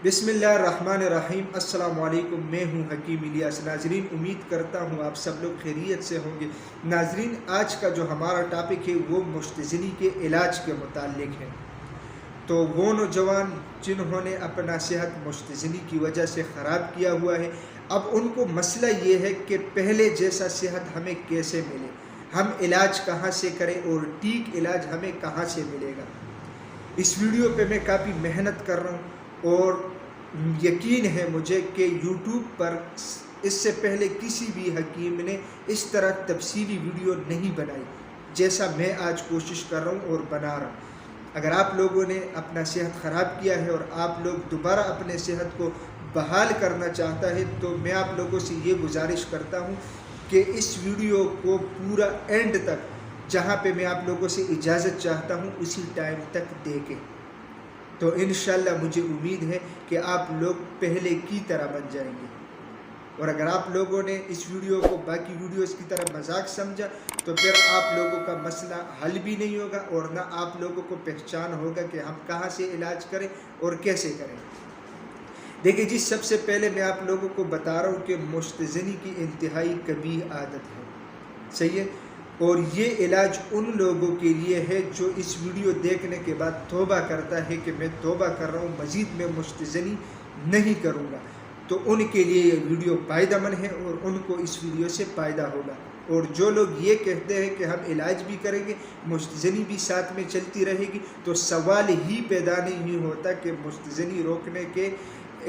بسم اللہ الرحمن الرحیم۔ السلام علیکم، میں ہوں حکیم الیاس۔ ناظرین، امید کرتا ہوں آپ سب لوگ خیریت سے ہوں گے۔ ناظرین، آج کا جو ہمارا ٹاپک ہے وہ مشتزنی کے علاج کے متعلق ہے۔ تو وہ نوجوان جنہوں نے اپنا صحت مشتزنی کی وجہ سے خراب کیا ہوا ہے، اب ان کو مسئلہ یہ ہے کہ پہلے جیسا صحت ہمیں کیسے ملے، ہم علاج کہاں سے کریں اور ٹھیک علاج ہمیں کہاں سے ملے گا۔ اس ویڈیو پہ میں کافی محنت کر رہا ہوں اور یقین ہے مجھے کہ یوٹیوب پر اس سے پہلے کسی بھی حکیم نے اس طرح تفصیلی ویڈیو نہیں بنائی جیسا میں آج کوشش کر رہا ہوں اور بنا رہا ہوں۔ اگر آپ لوگوں نے اپنا صحت خراب کیا ہے اور آپ لوگ دوبارہ اپنے صحت کو بحال کرنا چاہتا ہے تو میں آپ لوگوں سے یہ گزارش کرتا ہوں کہ اس ویڈیو کو پورا اینڈ تک، جہاں پہ میں آپ لوگوں سے اجازت چاہتا ہوں اسی ٹائم تک دیکھیں، تو انشاءاللہ مجھے امید ہے کہ آپ لوگ پہلے کی طرح بن جائیں گے۔ اور اگر آپ لوگوں نے اس ویڈیو کو باقی ویڈیوز کی طرح مذاق سمجھا تو پھر آپ لوگوں کا مسئلہ حل بھی نہیں ہوگا اور نہ آپ لوگوں کو پہچان ہوگا کہ ہم کہاں سے علاج کریں اور کیسے کریں۔ دیکھیں جی، سب سے پہلے میں آپ لوگوں کو بتا رہا ہوں کہ مشتزنی کی انتہائی قبیح عادت ہے، صحیح ہے، اور یہ علاج ان لوگوں کے لیے ہے جو اس ویڈیو دیکھنے کے بعد توبہ کرتا ہے کہ میں توبہ کر رہا ہوں، مزید میں مشتزنی نہیں کروں گا، تو ان کے لیے یہ ویڈیو فائدہ مند ہے اور ان کو اس ویڈیو سے فائدہ ہوگا۔ اور جو لوگ یہ کہتے ہیں کہ ہم علاج بھی کریں گے، مشتزنی بھی ساتھ میں چلتی رہے گی، تو سوال ہی پیدا نہیں ہوتا کہ مشتزنی روکنے کے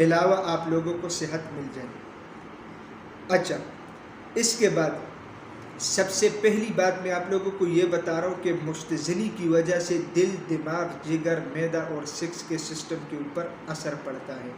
علاوہ آپ لوگوں کو صحت مل جائے۔ اچھا، اس کے بعد سب سے پہلی بات میں آپ لوگوں کو یہ بتا رہا ہوں کہ مشتزنی کی وجہ سے دل، دماغ، جگر، معدہ اور سیکس کے سسٹم کے اوپر اثر پڑتا ہے۔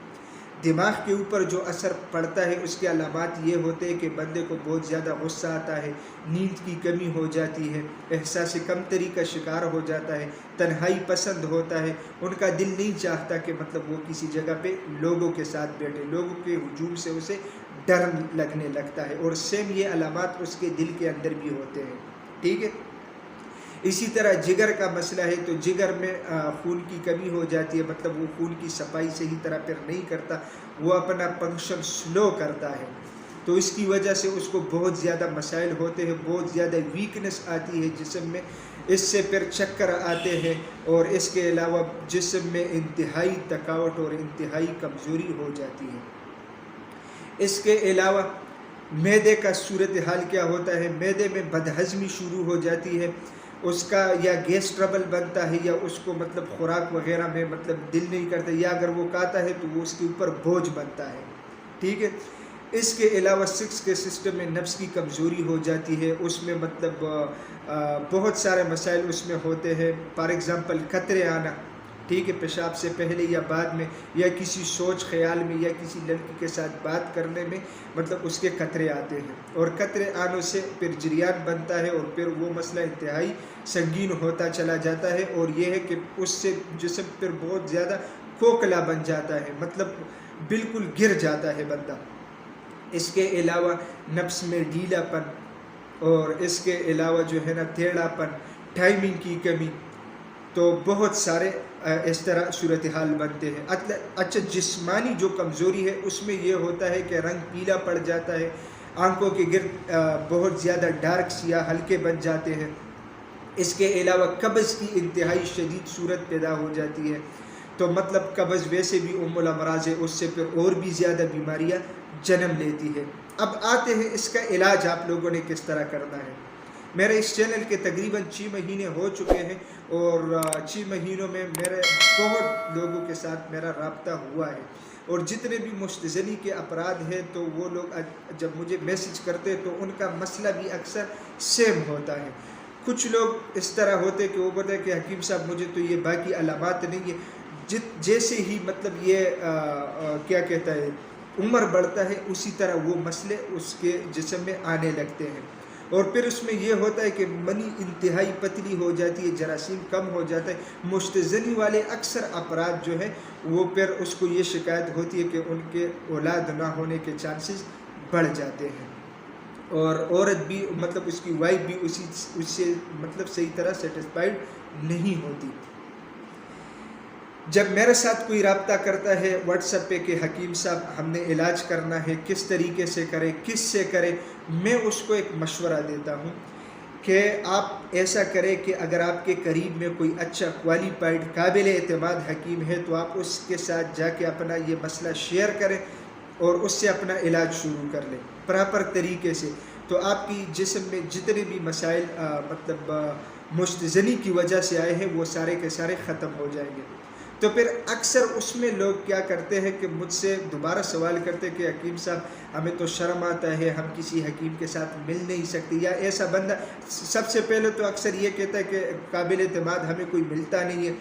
دماغ کے اوپر جو اثر پڑتا ہے اس کے علامات یہ ہوتے ہیں کہ بندے کو بہت زیادہ غصہ آتا ہے، نیند کی کمی ہو جاتی ہے، احساس کمتری کا شکار ہو جاتا ہے، تنہائی پسند ہوتا ہے، ان کا دل نہیں چاہتا کہ وہ کسی جگہ پہ لوگوں کے ساتھ بیٹھے، لوگوں کے ہجوم سے اسے ڈر لگنے لگتا ہے، اور سیم یہ علامات اس کے دل کے اندر بھی ہوتے ہیں، ٹھیک ہے۔ اسی طرح جگر کا مسئلہ ہے تو جگر میں خون کی کمی ہو جاتی ہے، وہ خون کی صفائی صحیح طرح پھر نہیں کرتا، وہ اپنا فنکشن سلو کرتا ہے، تو اس کی وجہ سے اس کو بہت زیادہ مسائل ہوتے ہیں، بہت زیادہ ویکنس آتی ہے جسم میں، اس سے پھر چکر آتے ہیں، اور اس کے علاوہ جسم میں انتہائی تھکاوٹ اور انتہائی کمزوری ہو جاتی ہے۔ اس کے علاوہ معدے کا صورتحال کیا ہوتا ہے، معدے میں بدہضمی شروع ہو جاتی ہے، اس کا یا گیس ٹربل بنتا ہے، یا اس کو خوراک وغیرہ میں دل نہیں کرتا، یا اگر وہ کھاتا ہے تو وہ اس کے اوپر بوجھ بنتا ہے، ٹھیک ہے۔ اس کے علاوہ سیکس کے سسٹم میں نفس کی کمزوری ہو جاتی ہے، اس میں بہت سارے مسائل اس میں ہوتے ہیں، فار ایگزامپل قطرے آنا، ٹھیک ہے، پیشاب سے پہلے یا بعد میں، یا کسی سوچ خیال میں، یا کسی لڑکی کے ساتھ بات کرنے میں اس کے قطرے آتے ہیں، اور قطرے آنے سے پھر جریان بنتا ہے، اور پھر وہ مسئلہ انتہائی سنگین ہوتا چلا جاتا ہے، اور یہ ہے کہ اس سے جسم پھر بہت زیادہ کھوکھلا بن جاتا ہے، بالکل گر جاتا ہے بندہ۔ اس کے علاوہ نفس میں ڈھیلا پن، اور اس کے علاوہ ٹیڑھا پن، ٹائمنگ کی کمی، تو بہت سارے اس طرح صورتحال بنتے ہیں۔ اچھا، جسمانی جو کمزوری ہے اس میں یہ ہوتا ہے کہ رنگ پیلا پڑ جاتا ہے، آنکھوں کے گرد بہت زیادہ ڈارک سیاہ ہلکے بن جاتے ہیں۔ اس کے علاوہ قبض کی انتہائی شدید صورت پیدا ہو جاتی ہے، تو قبض ویسے بھی ام الامراض ہے، اس سے پھر اور بھی زیادہ بیماریاں جنم لیتی ہے۔ اب آتے ہیں اس کا علاج آپ لوگوں نے کس طرح کرنا ہے۔ میرے اس چینل کے تقریباً 6 مہینے ہو چکے ہیں، اور 6 مہینوں میں میرے بہت لوگوں کے ساتھ میرا رابطہ ہوا ہے، اور جتنے بھی مشتزنی کے افراد ہیں تو وہ لوگ جب مجھے میسج کرتے تو ان کا مسئلہ بھی اکثر سیم ہوتا ہے۔ کچھ لوگ اس طرح ہوتے کہ وہ بولتے ہیں کہ حکیم صاحب مجھے تو یہ باقی علامات نہیں ہے، جیسے ہی یہ کیا کہتا ہے عمر بڑھتا ہے اسی طرح وہ مسئلے اس کے جسم میں آنے لگتے ہیں، اور پھر اس میں یہ ہوتا ہے کہ منی انتہائی پتلی ہو جاتی ہے، جراثیم کم ہو جاتا ہے۔ مشتزنی والے اکثر افراد جو ہیں وہ پھر اس کو یہ شکایت ہوتی ہے کہ ان کے اولاد نہ ہونے کے چانسز بڑھ جاتے ہیں، اور عورت بھی اس کی وائف بھی اس سے صحیح طرح سیٹسفائیڈ نہیں ہوتی۔ جب میرے ساتھ کوئی رابطہ کرتا ہے واٹس ایپ پہ کہ حکیم صاحب ہم نے علاج کرنا ہے، کس طریقے سے کریں، کس سے کریں، میں اس کو ایک مشورہ دیتا ہوں کہ آپ ایسا کریں کہ اگر آپ کے قریب میں کوئی اچھا کوالیفائڈ قابل اعتماد حکیم ہے تو آپ اس کے ساتھ جا کے اپنا یہ مسئلہ شیئر کریں اور اس سے اپنا علاج شروع کر لیں پراپر طریقے سے، تو آپ کی جسم میں جتنے بھی مسائل مستزنی کی وجہ سے آئے ہیں وہ سارے کے سارے ختم ہو جائیں گے۔ تو پھر اکثر اس میں لوگ کیا کرتے ہیں کہ مجھ سے دوبارہ سوال کرتے کہ حکیم صاحب ہمیں تو شرم آتا ہے، ہم کسی حکیم کے ساتھ مل نہیں سکتے، یا ایسا بندہ سب سے پہلے تو اکثر یہ کہتا ہے کہ قابل اعتماد ہمیں کوئی ملتا نہیں ہے،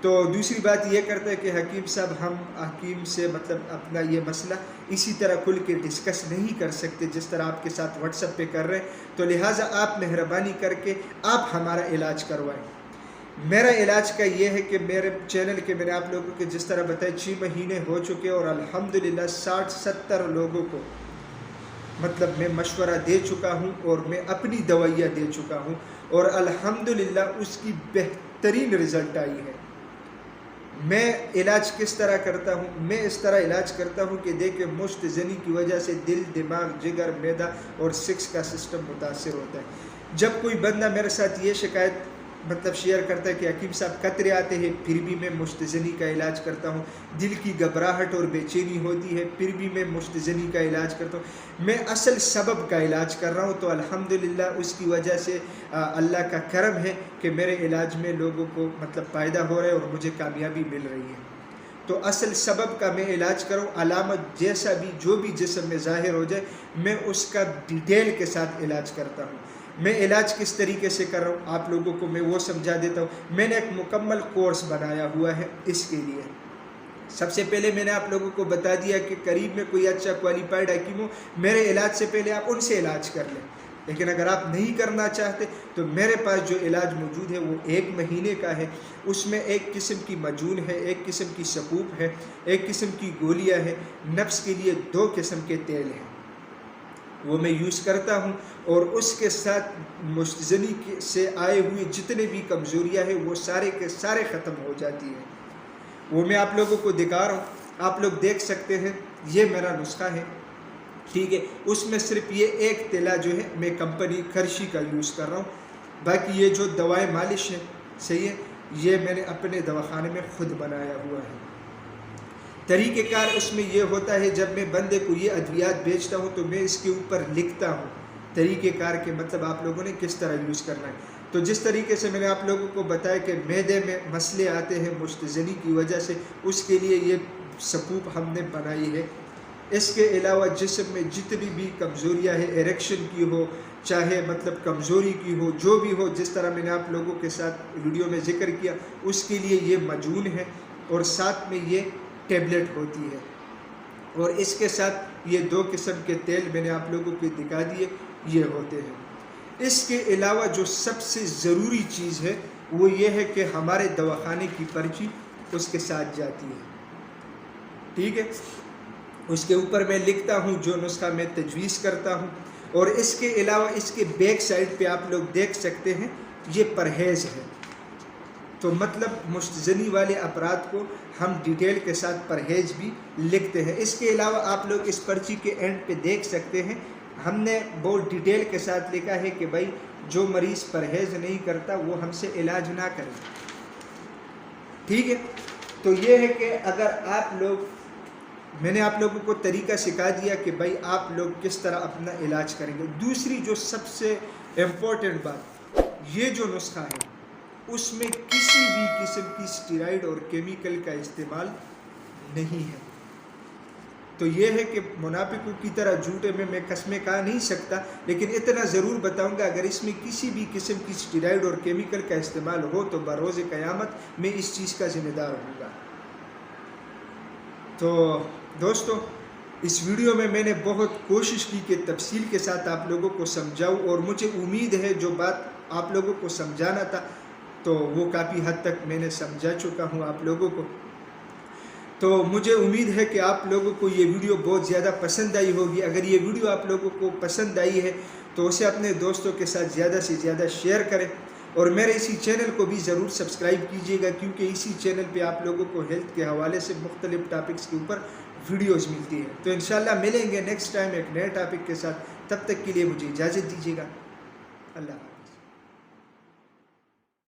تو دوسری بات یہ کرتا ہے کہ حکیم صاحب ہم حکیم سے اپنا یہ مسئلہ اسی طرح کھل کے ڈسکس نہیں کر سکتے جس طرح آپ کے ساتھ واٹس ایپ پہ کر رہے ہیں، تو لہٰذا آپ مہربانی کر کے آپ ہمارا علاج کروائیں۔ میرا علاج کا یہ ہے کہ میرے چینل کے میں نے آپ لوگوں کے جس طرح بتایا 6 مہینے ہو چکے اور الحمدللہ 60-70 لوگوں کو میں مشورہ دے چکا ہوں اور میں اپنی دوائیاں دے چکا ہوں اور الحمدللہ اس کی بہترین رزلٹ آئی ہے۔ میں علاج کس طرح کرتا ہوں؟ میں اس طرح علاج کرتا ہوں کہ دیکھیں مستزنی کی وجہ سے دل، دماغ، جگر، معدہ اور سیکس کا سسٹم متاثر ہوتا ہے۔ جب کوئی بندہ میرے ساتھ یہ شکایت شیئر کرتا ہے کہ حکیم صاحب قطرے آتے ہیں پھر بھی میں مستزنی کا علاج کرتا ہوں، دل کی گھبراہٹ اور بے چینی ہوتی ہے پھر بھی میں مستزنی کا علاج کرتا ہوں، میں اصل سبب کا علاج کر رہا ہوں، تو الحمدللہ اس کی وجہ سے اللہ کا کرم ہے کہ میرے علاج میں لوگوں کو فائدہ ہو رہا ہے اور مجھے کامیابی مل رہی ہے۔ تو اصل سبب کا میں علاج کروں، علامت جیسا بھی جو بھی جسم میں ظاہر ہو جائے میں اس کا ڈیٹیل کے ساتھ علاج کرتا ہوں۔ میں علاج کس طریقے سے کر رہا ہوں آپ لوگوں کو میں وہ سمجھا دیتا ہوں۔ میں نے ایک مکمل کورس بنایا ہوا ہے اس کے لیے۔ سب سے پہلے میں نے آپ لوگوں کو بتا دیا کہ قریب میں کوئی اچھا کوالیفائڈ حکیم ہو، میرے علاج سے پہلے آپ ان سے علاج کر لیں، لیکن اگر آپ نہیں کرنا چاہتے تو میرے پاس جو علاج موجود ہے وہ 1 مہینے کا ہے، اس میں ایک قسم کی مجون ہے، ایک قسم کی سکوپ ہے، ایک قسم کی گولیاں ہیں، نفس کے لیے 2 قسم کے تیل ہیں، وہ میں یوز کرتا ہوں، اور اس کے ساتھ مستزنی سے آئے ہوئے جتنے بھی کمزوریاں ہیں وہ سارے کے سارے ختم ہو جاتی ہیں۔ وہ میں آپ لوگوں کو دکھا رہا ہوں، آپ لوگ دیکھ سکتے ہیں، یہ میرا نسخہ ہے، ٹھیک ہے، اس میں صرف یہ ایک تیلا جو ہے میں کمپنی کرشی کا یوز کر رہا ہوں، باقی یہ جو دوائیں مالش ہے صحیح ہے، یہ میں نے اپنے دواخانے میں خود بنایا ہوا ہے۔ طریقہ کار اس میں یہ ہوتا ہے جب میں بندے کو یہ ادویات بیچتا ہوں تو میں اس کے اوپر لکھتا ہوں طریقہ کار کے آپ لوگوں نے کس طرح یوز کرنا ہے۔ تو جس طریقے سے میں نے آپ لوگوں کو بتایا کہ معدے میں مسئلے آتے ہیں مستزنی کی وجہ سے، اس کے لیے یہ سکوپ ہم نے بنائی ہے۔ اس کے علاوہ جسم میں جتنی بھی کمزوریاں ہیں، ایریکشن کی ہو چاہے کمزوری کی ہو، جو بھی ہو، جس طرح میں نے آپ لوگوں کے ساتھ ویڈیو میں ذکر کیا، اس کے لیے یہ مجون ہے اور ساتھ میں یہ ٹیبلٹ ہوتی ہے، اور اس کے ساتھ یہ 2 قسم کے تیل میں نے آپ لوگوں کو دکھا دیے یہ ہوتے ہیں۔ اس کے علاوہ جو سب سے ضروری چیز ہے وہ یہ ہے کہ ہمارے دواخانے کی پرچی اس کے ساتھ جاتی ہے، ٹھیک ہے، اس کے اوپر میں لکھتا ہوں جو نسخہ میں تجویز کرتا ہوں، اور اس کے علاوہ اس کے بیک سائڈ پہ آپ لوگ دیکھ سکتے ہیں یہ پرہیز ہے، تو مستزنی والے افراد کو ہم ڈیٹیل کے ساتھ پرہیز بھی لکھتے ہیں۔ اس کے علاوہ آپ لوگ اس پرچی کے اینڈ پہ دیکھ سکتے ہیں ہم نے بہت ڈیٹیل کے ساتھ لکھا ہے کہ بھائی جو مریض پرہیز نہیں کرتا وہ ہم سے علاج نہ کرے، ٹھیک ہے۔ تو یہ ہے کہ اگر آپ لوگ، میں نے آپ لوگوں کو طریقہ سکھا دیا کہ بھائی آپ لوگ کس طرح اپنا علاج کریں گے۔ دوسری جو سب سے امپورٹنٹ بات، یہ جو نسخہ ہے اس میں کسی بھی قسم کی اسٹیرائڈ اور کیمیکل کا استعمال نہیں ہے۔ تو یہ ہے کہ منافقوں کی طرح جھوٹے میں قسمیں کہا نہیں سکتا، لیکن اتنا ضرور بتاؤں گا اگر اس میں کسی بھی قسم کی اسٹیرائڈ اور کیمیکل کا استعمال ہو تو بروز قیامت میں اس چیز کا ذمہ دار ہوں گا۔ تو دوستو، اس ویڈیو میں نے بہت کوشش کی کہ تفصیل کے ساتھ آپ لوگوں کو سمجھاؤں، اور مجھے امید ہے جو بات آپ لوگوں کو سمجھانا تھا تو وہ کافی حد تک میں نے سمجھا چکا ہوں آپ لوگوں کو۔ تو مجھے امید ہے کہ آپ لوگوں کو یہ ویڈیو بہت زیادہ پسند آئی ہوگی۔ اگر یہ ویڈیو آپ لوگوں کو پسند آئی ہے تو اسے اپنے دوستوں کے ساتھ زیادہ سے زیادہ شیئر کریں، اور میرے اسی چینل کو بھی ضرور سبسکرائب کیجیے گا، کیونکہ اسی چینل پہ آپ لوگوں کو ہیلتھ کے حوالے سے مختلف ٹاپکس کے اوپر ویڈیوز ملتی ہے۔ تو انشاءاللہ ملیں گے نیکسٹ ٹائم ایک نئے ٹاپک کے ساتھ، تب تک کے لیے مجھے اجازت دیجیے گا۔ اللہ حافظ۔